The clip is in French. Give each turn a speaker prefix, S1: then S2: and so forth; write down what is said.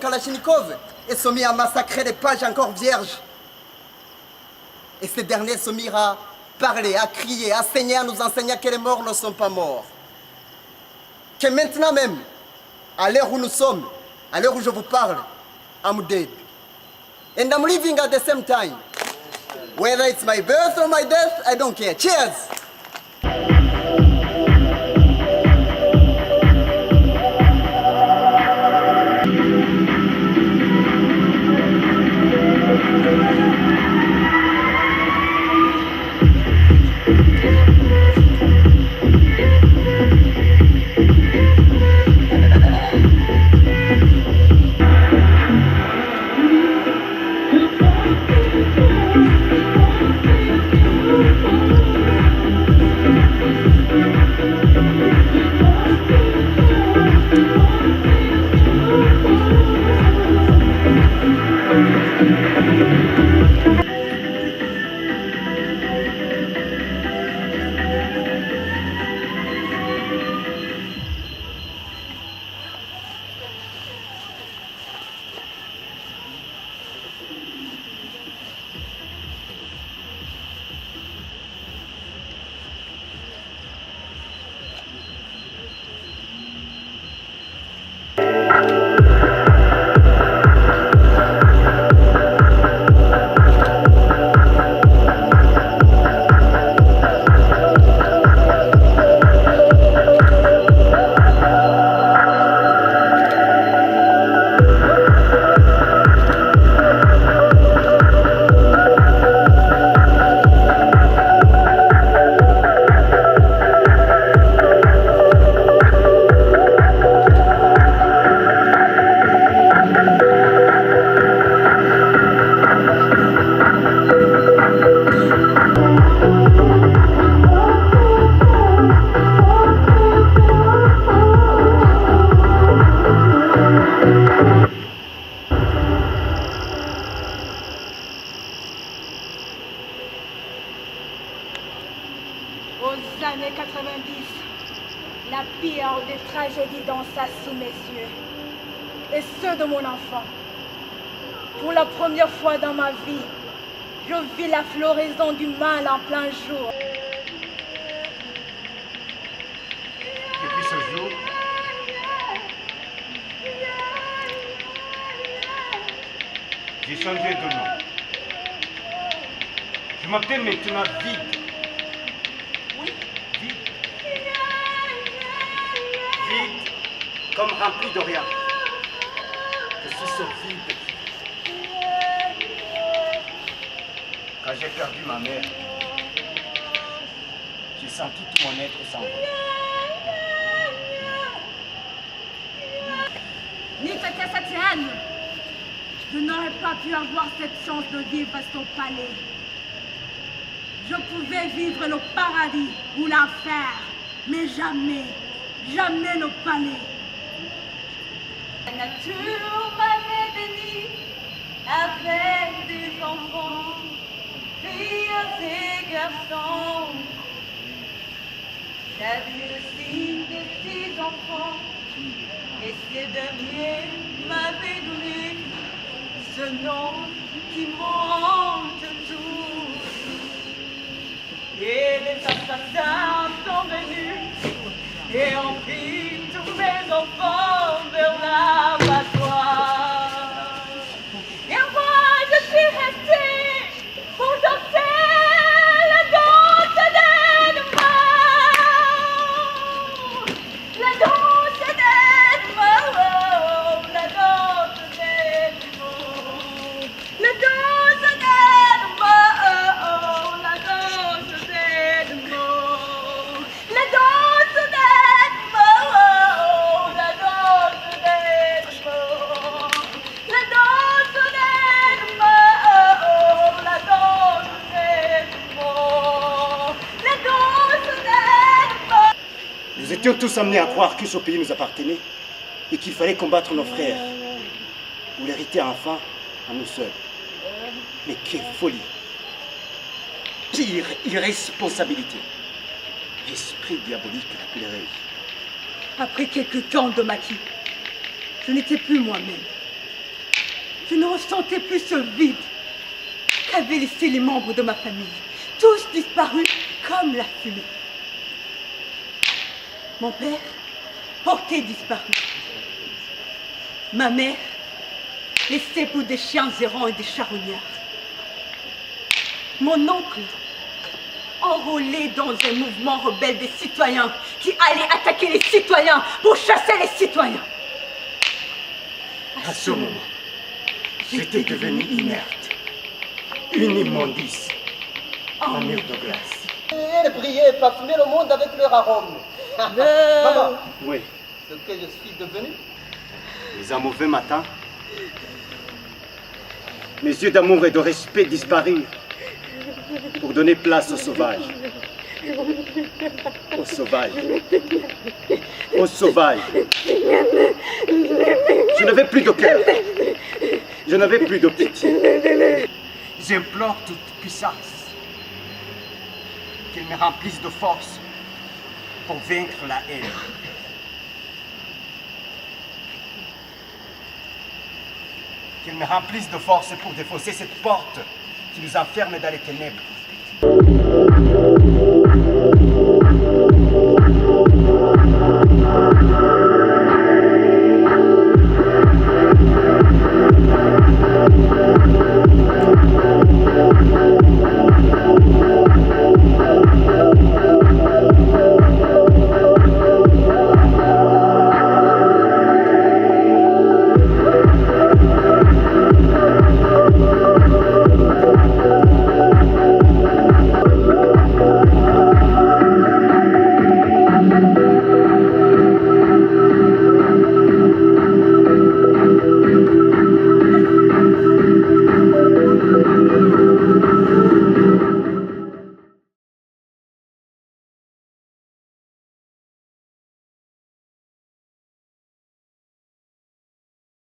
S1: Kalachnikov et se mit à massacrer les pages encore vierges. Et ces derniers se mirent à parler, à crier, à saigner, à nous enseigner que les morts ne sont pas morts. Que maintenant même, à l'heure où nous sommes, à l'heure où je vous parle, I'm dead. And I'm living at the same time. Whether it's my birth or my death, I don't care. Cheers!
S2: Aux années 90, la pire des tragédies dansa sous mes yeux, et ceux de mon enfant. Pour la première fois dans ma vie, je vis la floraison du mal en plein jour.
S3: Depuis ce jour, j'ai changé de nom. Je m'appelle maintenant Vide. Oui, Vide. Vide, comme rempli de rien. Je suis ce vide. Quand j'ai perdu ma mère, j'ai senti tout mon être s'envoler.
S2: Nitaka Satian, je n'aurais pas pu avoir cette chance de vivre à son palais. Je pouvais vivre le paradis ou l'enfer, mais jamais, jamais le palais.
S4: La nature m'avait béni avec des enfants, filles et garçons. J'avais le signe des petits enfants, et ces derniers m'avaient donné ce nom qui monte tout. Et les assassins sont venus et ont pris tous mes enfants vers l'abattoir. Et moi je suis restée pour danser la danse des morts. La danse des morts, la danse des morts, la danse des morts, la danse des morts, la danse des morts, la danse des morts, la danse des morts, la danse des morts, la danse des morts.
S3: Nous étions tous amenés à croire que ce pays nous appartenait et qu'il fallait combattre nos frères ou l'hériter enfin à nous seuls. Mais quelle folie! Pire irresponsabilité! L'esprit diabolique la plus rêve.
S2: Après quelques temps de maquis, je n'étais plus moi-même.
S5: Je ne ressentais plus ce vide qu'avaient laissé les membres de ma famille, tous disparus comme la fumée. Mon père, porté disparu. Ma mère, laissée pour des chiens errants et des charognards. Mon oncle, enrôlé dans un mouvement rebelle des citoyens qui allait attaquer les citoyens pour chasser les citoyens.
S3: À ce moment, j'étais devenu inerte, une immondice, un mur de glace.
S1: Elles brillaient, parfumaient le monde avec leur arôme. Maman,
S3: Oui,
S1: ce que je suis devenu.
S3: mais un mauvais matin, mes yeux d'amour et de respect disparurent pour donner place aux sauvages. Aux sauvages. Aux sauvages. Je n'avais plus de cœur. Je n'avais plus de pitié. J'implore toute puissance qu'elle me remplisse de force pour vaincre la haine. Qu'elle me remplisse de force pour défausser cette porte qui nous enferme dans les ténèbres.